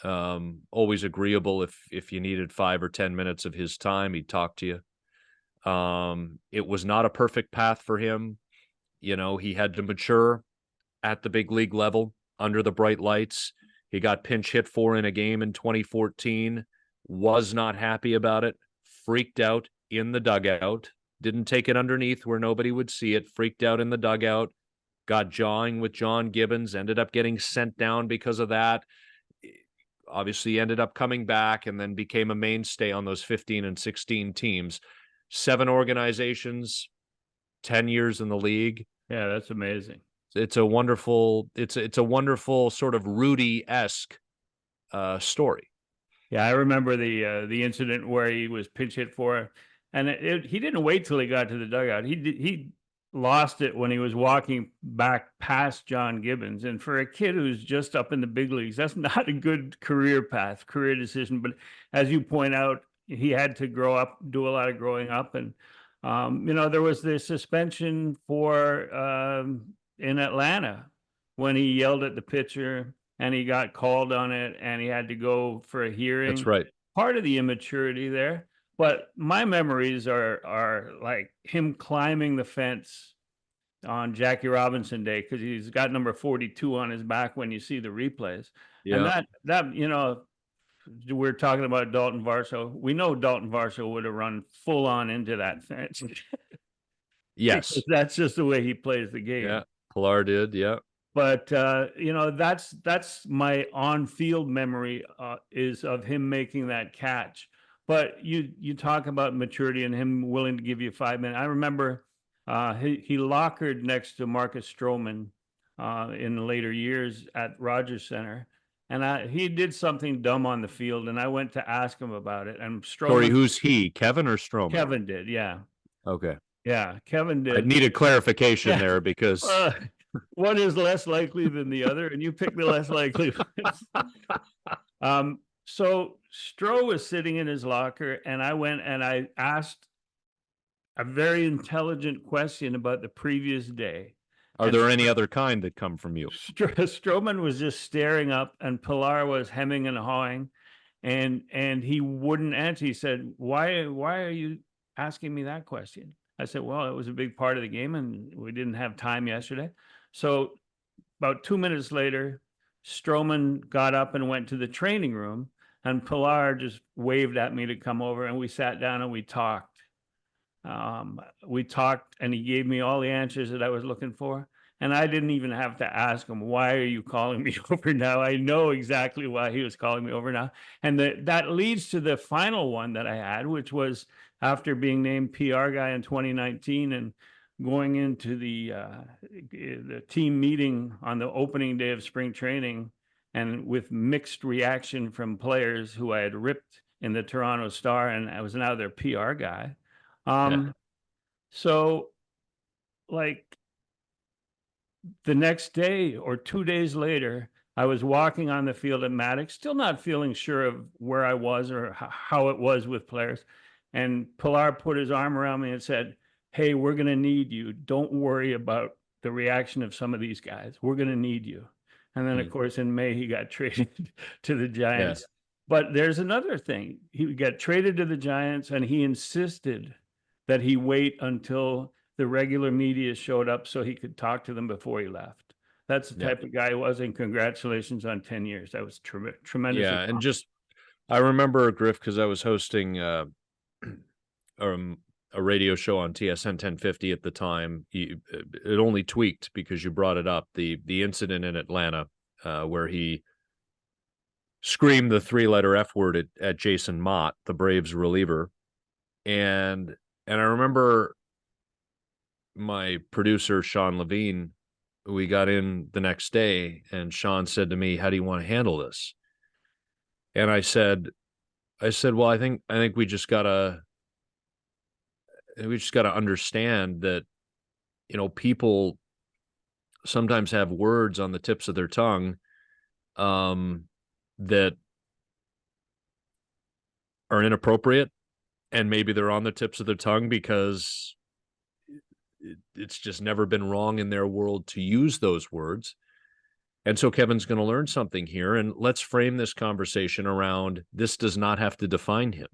always agreeable. If you needed 5 or 10 minutes of his time, he'd talk to you. It was not a perfect path for him. He had to mature at the big league level under the bright lights. He got pinch hit for in a game in 2014, was not happy about it, freaked out in the dugout, didn't take it underneath where nobody would see it, freaked out in the dugout, got jawing with John Gibbons, ended up getting sent down because of that. Obviously ended up coming back and then became a mainstay on those 15 and 16 teams. 7 organizations, 10 years in the league. Yeah, that's amazing. It's a wonderful sort of Rudy-esque story. Yeah, I remember the incident where he was pinch hit for, and he didn't wait till he got to the dugout. He lost it when he was walking back past John Gibbons. And for a kid who's just up in the big leagues, that's not a good career path, career decision. But as you point out, he had to grow up, do a lot of growing up. And, there was the suspension for in Atlanta when he yelled at the pitcher and he got called on it and he had to go for a hearing. That's right. Part of the immaturity there. But my memories are like him climbing the fence on Jackie Robinson Day because he's got number 42 on his back when you see the replays. Yeah. And that we're talking about Dalton Varsho. We know Dalton Varsho would have run full on into that fence. Yes. Because that's just the way he plays the game. Yeah, Pillar did, yeah. But that's my on-field memory is of him making that catch. But you talk about maturity and him willing to give you 5 minutes. I remember he lockered next to Marcus Stroman in later years at Rogers Center. And he did something dumb on the field, and I went to ask him about it. And Stroman, sorry, who's he? Kevin or Stroman? Kevin did, yeah. Okay. Yeah, Kevin did. I needed clarification there because one is less likely than the other, and you pick the less likely. So Stroh was sitting in his locker, and I went and I asked a very intelligent question about the previous day. Are there any other kind that come from you? Stroman was just staring up, and Pillar was hemming and hawing, and he wouldn't answer. He said, "Why are you asking me that question?" I said, "Well, it was a big part of the game, and we didn't have time yesterday." So about 2 minutes later, Stroman got up and went to the training room, And Pilar just waved at me to come over, and we sat down and we talked. And he gave me all the answers that I was looking for. And I didn't even have to ask him, why are you calling me over now? I know exactly why he was calling me over now. And that leads to the final one that I had, which was after being named PR guy in 2019 and going into the team meeting on the opening day of spring training, and with mixed reaction from players who I had ripped in the Toronto Star, and I was now their PR guy. So like the next day or 2 days later, I was walking on the field at Maddox, still not feeling sure of where I was or how it was with players. And Pilar put his arm around me and said, hey, we're going to need you. Don't worry about the reaction of some of these guys. We're going to need you. And then, of course, in May, he got traded to the Giants. But there's another thing. He got traded to the Giants, and he insisted that he wait until the regular media showed up so he could talk to them before he left. That's the type of guy he was, and congratulations on 10 years. That was tremendous. Yeah, and just, I remember, Griff, because I was hosting a radio show on TSN 1050 at the time. It only tweaked because you brought it up, the incident in Atlanta where he screamed the 3-letter F word at Jason Mott, the Braves reliever. And I remember my producer, Sean Levine, we got in the next day, and Sean said to me, how do you want to handle this? And I said, well, I think we just gotta understand that, people sometimes have words on the tips of their tongue that are inappropriate, and maybe they're on the tips of their tongue because it's just never been wrong in their world to use those words. And so Kevin's going to learn something here, and let's frame this conversation around, this does not have to define him.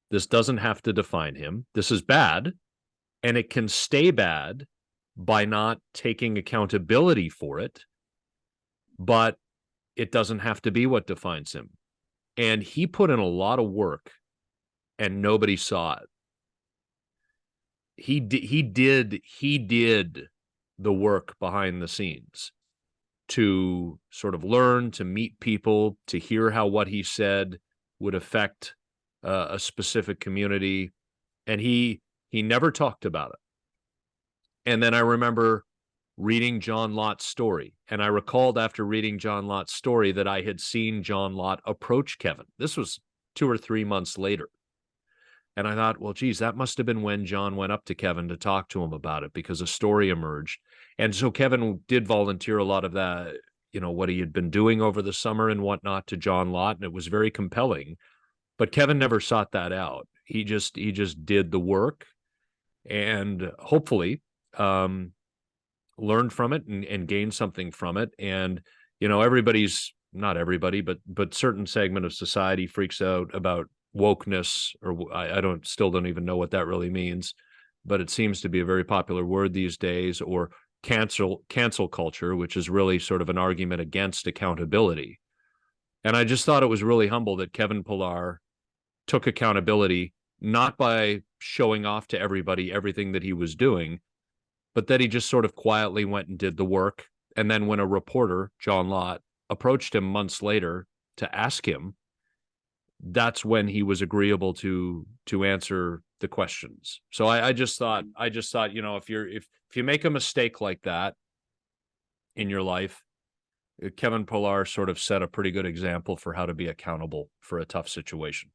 This doesn't have to define him. This is bad, and it can stay bad by not taking accountability for it, but it doesn't have to be what defines him. And he put in a lot of work, and nobody saw it. He did the work behind the scenes to sort of learn, to meet people, to hear how what he said would affect a specific community. And he never talked about it. And then I remember reading John Lott's story. And I recalled after reading John Lott's story that I had seen John Lott approach Kevin. This was 2 or 3 months later. And I thought, well, geez, that must have been when John went up to Kevin to talk to him about it, because a story emerged. And so Kevin did volunteer a lot of that, what he had been doing over the summer and whatnot to John Lott. And it was very compelling. But Kevin never sought that out. He just did the work, and hopefully learned from it and gained something from it. And, not everybody, but certain segment of society freaks out about wokeness, or I still don't even know what that really means, but it seems to be a very popular word these days, or cancel culture, which is really sort of an argument against accountability. And I just thought it was really humble that Kevin Pilar took accountability, not by showing off to everybody everything that he was doing, but that he just sort of quietly went and did the work. And then when a reporter, John Lott, approached him months later to ask him, that's when he was agreeable to answer the questions. So I just thought, if you make a mistake like that in your life, Kevin Pilar sort of set a pretty good example for how to be accountable for a tough situation.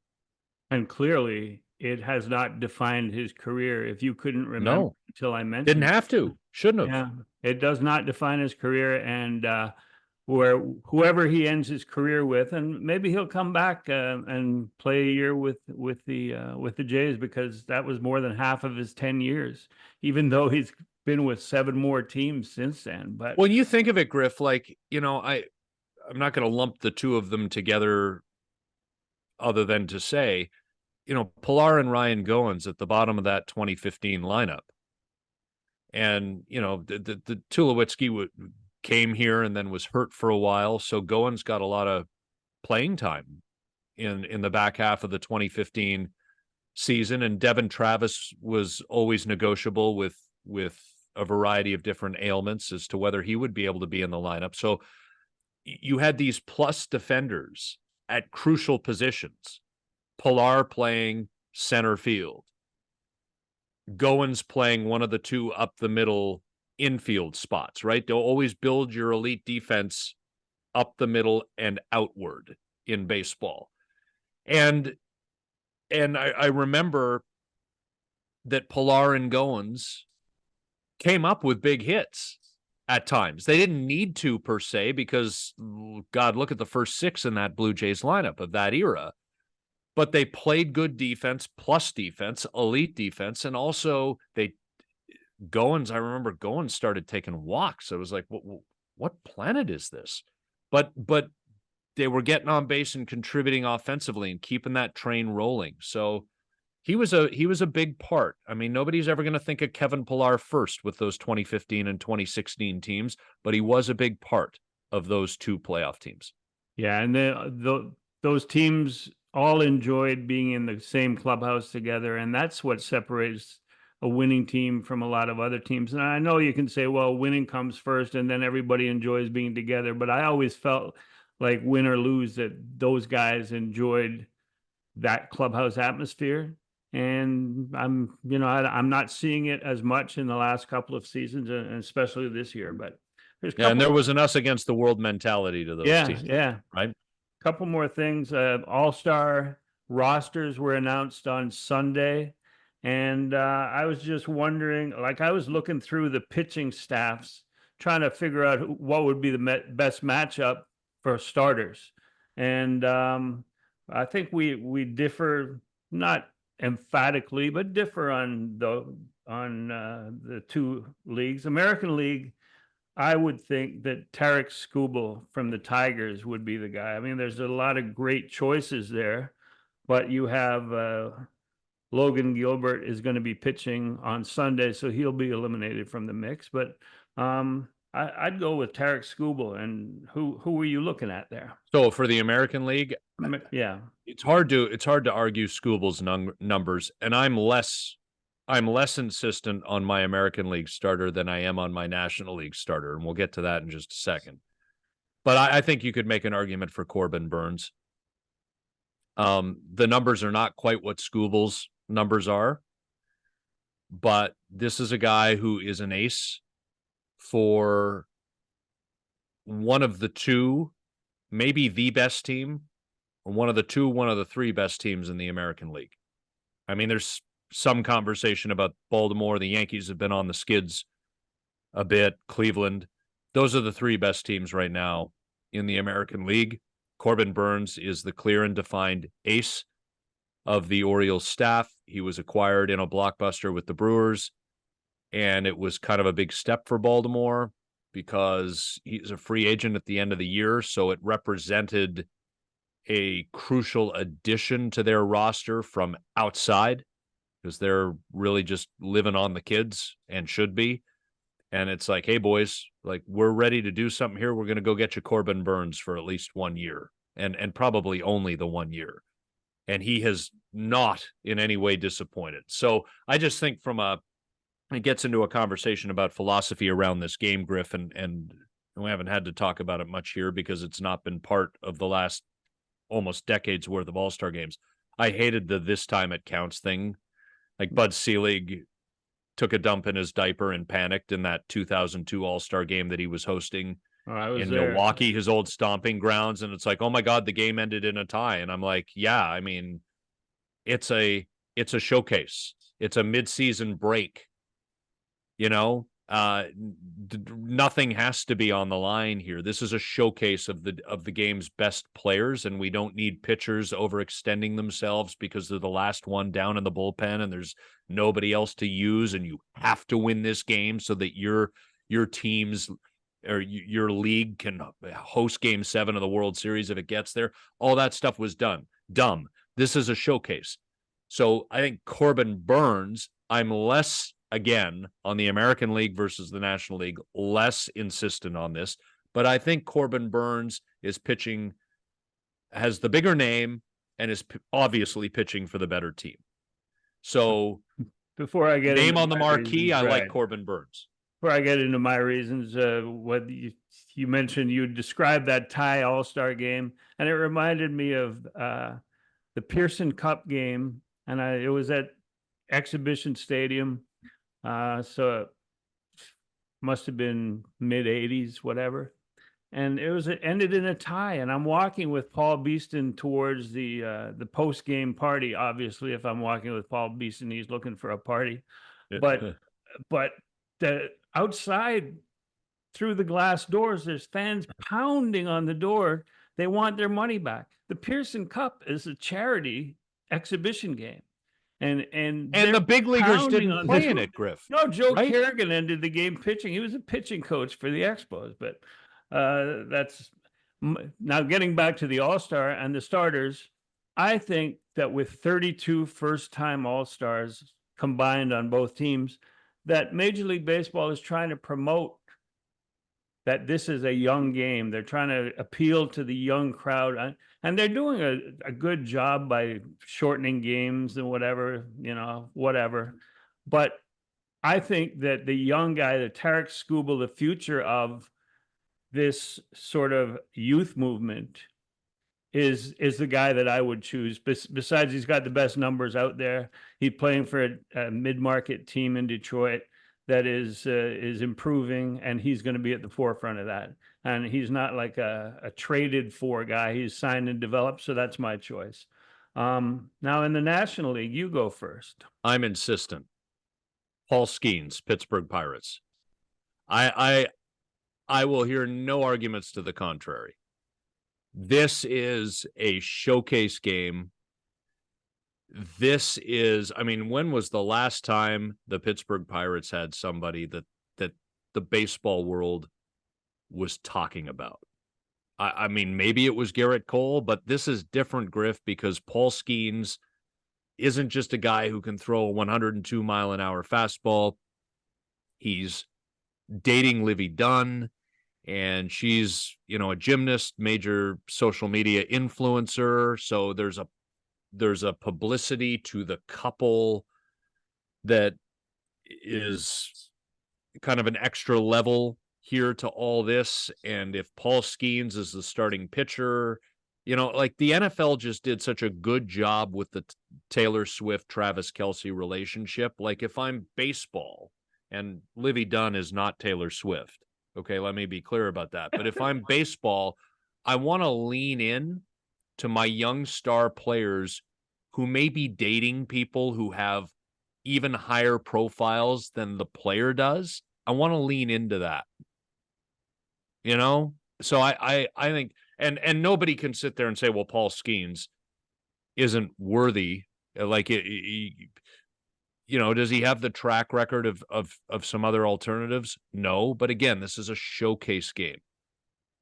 And clearly, it has not defined his career. If you couldn't remember until I mentioned, didn't have to, shouldn't have. Yeah, it does not define his career, and whoever he ends his career with, and maybe he'll come back and play a year with the Jays, because that was more than half of his 10 years, even though he's been with 7 more teams since then. But when you think of it, Griff, I'm not going to lump the two of them together other than to say, Pilar and Ryan Goins at the bottom of that 2015 lineup. And, the Tulowitzki came here and then was hurt for a while. So Goins got a lot of playing time in the back half of the 2015 season, and Devin Travis was always negotiable with a variety of different ailments as to whether he would be able to be in the lineup. So you had these plus defenders at crucial positions. Pilar playing center field. Goins playing one of the two up the middle infield spots, right? They'll always build your elite defense up the middle and outward in baseball. And I remember that Pilar and Goins came up with big hits at times. They didn't need to per se, because God, look at the first 6 in that Blue Jays lineup of that era. But they played good defense, plus defense, elite defense, and also Goins, I remember Goins started taking walks. I was like, what planet is this? But they were getting on base and contributing offensively and keeping that train rolling. So he was a big part. I mean, nobody's ever going to think of Kevin Pilar first with those 2015 and 2016 teams, but he was a big part of those 2 playoff teams. Yeah, and those teams all enjoyed being in the same clubhouse together, and that's what separates a winning team from a lot of other teams. And I know you can say, well, winning comes first and then everybody enjoys being together, but I always felt like, win or lose, that those guys enjoyed that clubhouse atmosphere. And I'm not seeing it as much in the last couple of seasons, and especially this year. But and there was an us against the world mentality to those teams. Yeah, right. Couple more things. All-star rosters were announced on Sunday, and I was just wondering, like, I was looking through the pitching staffs, trying to figure out what would be the best matchup for starters. And I think we differ, not emphatically, but differ on the 2 leagues. American League, I would think that Tarek Skubal from the Tigers would be the guy. I mean, there's a lot of great choices there, but you have Logan Gilbert is going to be pitching on Sunday, so he'll be eliminated from the mix. But I'd go with Tarek Skubal. And who were you looking at there? So for the American League, yeah, it's hard to argue Skubal's numbers, and I'm less insistent on my American League starter than I am on my National League starter, and we'll get to that in just a second. But I think you could make an argument for Corbin Burnes. The numbers are not quite what Skubal's numbers are, but this is a guy who is an ace for one of the 2, maybe the best team, or one of the 3 best teams in the American League. I mean, there's some conversation about Baltimore. The Yankees have been on the skids a bit. Cleveland. Those are the 3 best teams right now in the American League. Corbin Burnes is the clear and defined ace of the Orioles staff. He was acquired in a blockbuster with the Brewers, and it was kind of a big step for Baltimore because he's a free agent at the end of the year, so it represented a crucial addition to their roster from outside, because they're really just living on the kids and should be. And it's like, hey, boys, like, we're ready to do something here. We're going to go get you Corbin Burnes for at least 1 year, and probably only the 1 year. And he has not in any way disappointed. So I just think it gets into a conversation about philosophy around this game, Griff, and we haven't had to talk about it much here because it's not been part of the last almost decade's worth of All-Star games. I hated the "this time it counts" thing. Like, Bud Selig took a dump in his diaper and panicked in that 2002 All-Star game that he was hosting in Milwaukee, his old stomping grounds. And it's like, oh my God, the game ended in a tie. And I'm like, yeah, I mean, it's a showcase. It's a mid-season break. Nothing has to be on the line here. This is a showcase of the game's best players, and we don't need pitchers overextending themselves because they're the last one down in the bullpen and there's nobody else to use, and you have to win this game so that your teams or your league can host Game 7 of the World Series if it gets there. All that stuff was dumb. This is a showcase. So I think Corbin Burnes, I'm less, again, on the American League versus the National League, less insistent on this. But I think Corbin Burnes is pitching, has the bigger name, and is obviously pitching for the better team. So before I get name into on the my marquee, reasons, I like right. Corbin Burns. Before I get into my reasons, what you mentioned, you described that tie All-Star game, and it reminded me of the Pearson Cup game, and it was at Exhibition Stadium, so it must have been mid '80s, whatever. And it ended in a tie, and I'm walking with Paul Beeston towards the post game party. Obviously, if I'm walking with Paul Beeston, he's looking for a party, but the outside through the glass doors, there's fans pounding on the door. They want their money back. The Pearson Cup is a charity exhibition game, and the big leaguers pounding didn't on play the in door. it, Griff. No, Joe right? Kerrigan ended the game pitching. He was a pitching coach for the Expos, but that's now getting back to the All-Star and the starters. I think that with 32 first-time All-Stars combined on both teams, that Major League Baseball is trying to promote that this is a young game. They're trying to appeal to the young crowd, and they're doing a good job by shortening games and whatever, whatever. But I think that the young guy, the Tarek Skubal, the future of this sort of youth movement is the guy that I would choose. Besides, he's got the best numbers out there. He's playing for a mid-market team in Detroit that is improving, and he's going to be at the forefront of that. And he's not like a traded for guy. He's signed and developed, so that's my choice. Now in the National League, you go first. I'm insistent. Paul Skeens, Pittsburgh Pirates. I will hear no arguments to the contrary. This is a showcase game. This is, I mean, when was the last time the Pittsburgh Pirates had somebody that the baseball world was talking about? I mean, maybe it was Garrett Cole, but this is different, Griff, because Paul Skeens isn't just a guy who can throw a 102-mile-an-hour fastball. He's dating Livy Dunn, and she's, a gymnast, major social media influencer. So there's a publicity to the couple that is kind of an extra level here to all this. And if Paul Skeens is the starting pitcher, like the NFL just did such a good job with the Taylor Swift, Travis Kelce relationship. Like if I'm baseball, and Livy Dunn is not Taylor Swift, okay, let me be clear about that. But if I'm baseball, I want to lean in to my young star players who may be dating people who have even higher profiles than the player does. I want to lean into that. So I think, and nobody can sit there and say, well, Paul Skeens isn't worthy. Like does he have the track record of some other alternatives? No, but again, this is a showcase game.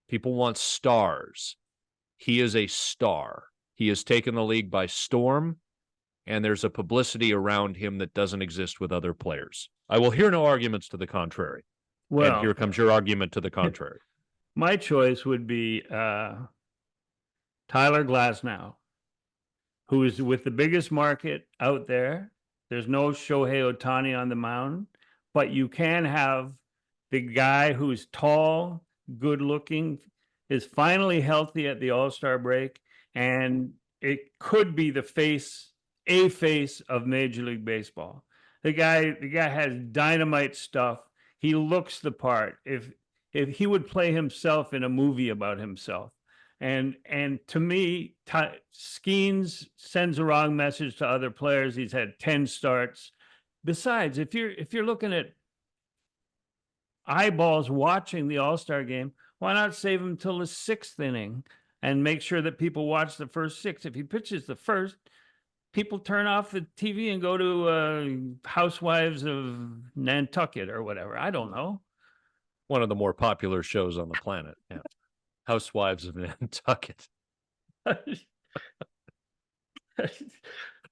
People want stars. He is a star. He has taken the league by storm, and there's a publicity around him that doesn't exist with other players. I will hear no arguments to the contrary. Well, and here comes your argument to the contrary. My choice would be Tyler Glasnow, who is with the biggest market out there. There's no Shohei Ohtani on the mound, but you can have the guy who's tall, good looking, is finally healthy at the All-Star break, and it could be the face of Major League Baseball. The guy has dynamite stuff. He looks the part. If he would play himself in a movie about himself. And to me, Skeens sends a wrong message to other players. He's had 10 starts. Besides, if you're looking at eyeballs watching the All-Star game, why not save him till the 6th inning and make sure that people watch the first 6? If he pitches the first, people turn off the TV and go to Housewives of Nantucket or whatever. I don't know. One of the more popular shows on the planet. Yeah. Housewives of Nantucket.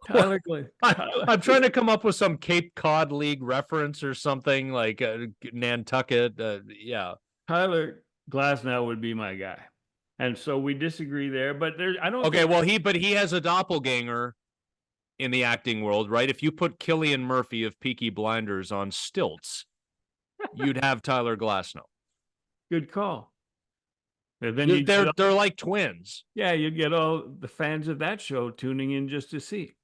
Tyler, I'm trying to come up with some Cape Cod League reference or something like Nantucket. Yeah. Tyler Glasnow would be my guy. And so we disagree there, but there, I don't. Okay, think- well, he has a doppelganger in the acting world, right? If you put Cillian Murphy of Peaky Blinders on stilts, you'd have Tyler Glasnow. Good call. And then They're like twins, yeah, you'd get all the fans of that show tuning in just to see.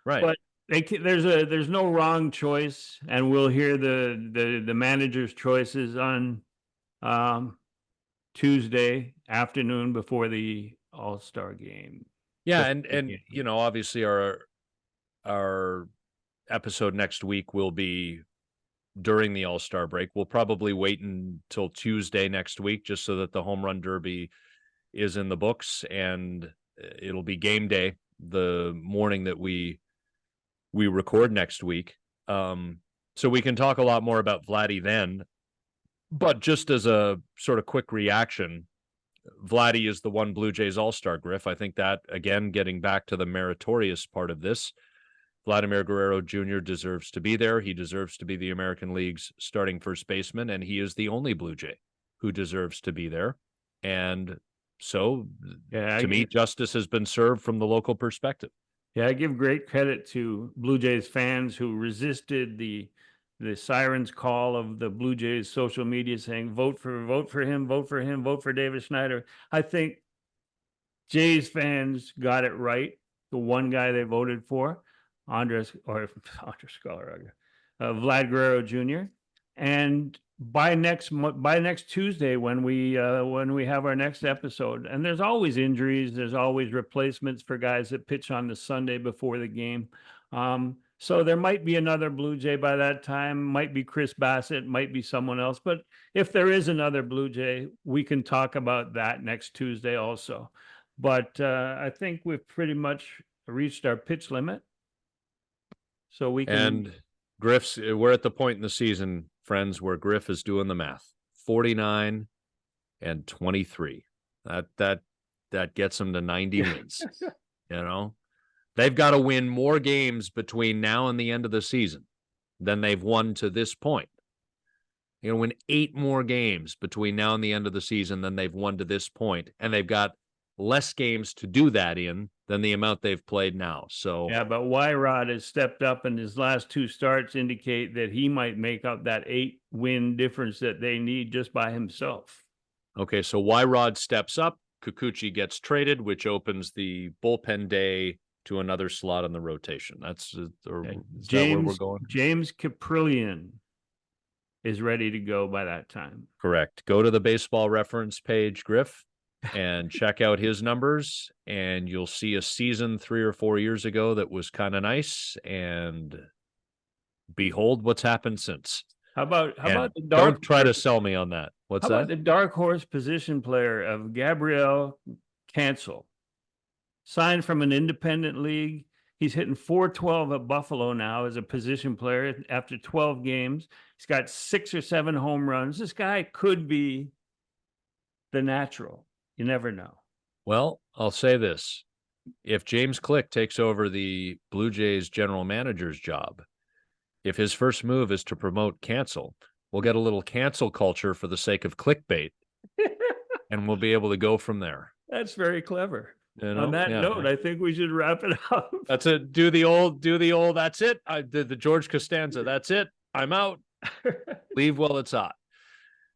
right? But there's no wrong choice, and we'll hear the manager's choices on Tuesday afternoon before the All-Star game. Yeah, and you know, obviously our episode next week will be during the All-Star break. We'll probably wait until Tuesday next week just so that the Home Run Derby is in the books, and it'll be game day the morning that we record next week. So we can talk a lot more about Vladdy then. But just as a sort of quick reaction, Vladdy is the one Blue Jays All-Star, Griff. I think that, again, getting back to the meritorious part of this, Vladimir Guerrero Jr. deserves to be there. He deserves to be the American League's starting first baseman, and he is the only Blue Jay who deserves to be there. And so, to me, justice has been served from the local perspective. Yeah, I give great credit to Blue Jays fans who resisted the sirens call of the Blue Jays social media saying, vote for him, vote for him, vote for David Schneider. I think Jays fans got it right. The one guy they voted for, Vlad Guerrero Jr. And by next Tuesday, when we have our next episode, and there's always injuries, there's always replacements for guys that pitch on the Sunday before the game. So there might be another Blue Jay by that time, might be Chris Bassett, might be someone else. But if there is another Blue Jay, we can talk about that next Tuesday also. But I think we've pretty much reached our pitch limit. So we can. And Griff's, we're at the point in the season, friends, where Griff is doing the math. 49 and 23. That gets them to 90 wins. You know? They've got to win more games between now and the end of the season than they've won to this point. They're going to win 8 more games between now and the end of the season than they've won to this point, and they've got less games to do that in than the amount they've played now. So yeah, but Wyrod has stepped up, and his last 2 starts indicate that he might make up that 8-win difference that they need just by himself. Okay, so Wyrod steps up, Kikuchi gets traded, which opens the bullpen day to another slot in the rotation. That's is that where we're going? James Caprillion is ready to go by that time. Correct. Go to the Baseball Reference page, Griff, and check out his numbers, and you'll see a season 3 or 4 years ago that was kind of nice, and behold what's happened since. How about the dark? Don't try to sell me on that. What's that? About the dark horse position player of Gabriel Cancel? Signed from an independent league. He's hitting .412 at Buffalo now as a position player after 12 games. He's got 6 or 7 home runs. This guy could be the natural. You never know. Well, I'll say this. If James Click takes over the Blue Jays general manager's job, if his first move is to promote Cancel, we'll get a little cancel culture for the sake of clickbait, and we'll be able to go from there. That's very clever. You know? On that note, I think we should wrap it up. That's it. Do the old, that's it. I did the George Costanza. That's it. I'm out. Leave while it's hot.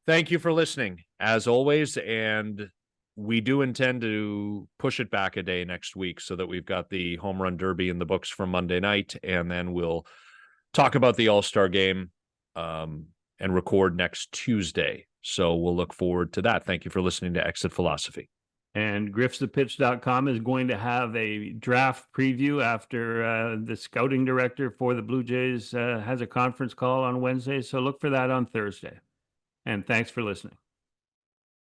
Thank you for listening, as always. And we do intend to push it back a day next week so that we've got the Home Run Derby in the books from Monday night. And then we'll talk about the All-Star game and record next Tuesday. So we'll look forward to that. Thank you for listening to Exit Philosophy. And griffsthepitch.com is going to have a draft preview after the scouting director for the Blue Jays has a conference call on Wednesday. So look for that on Thursday. And thanks for listening.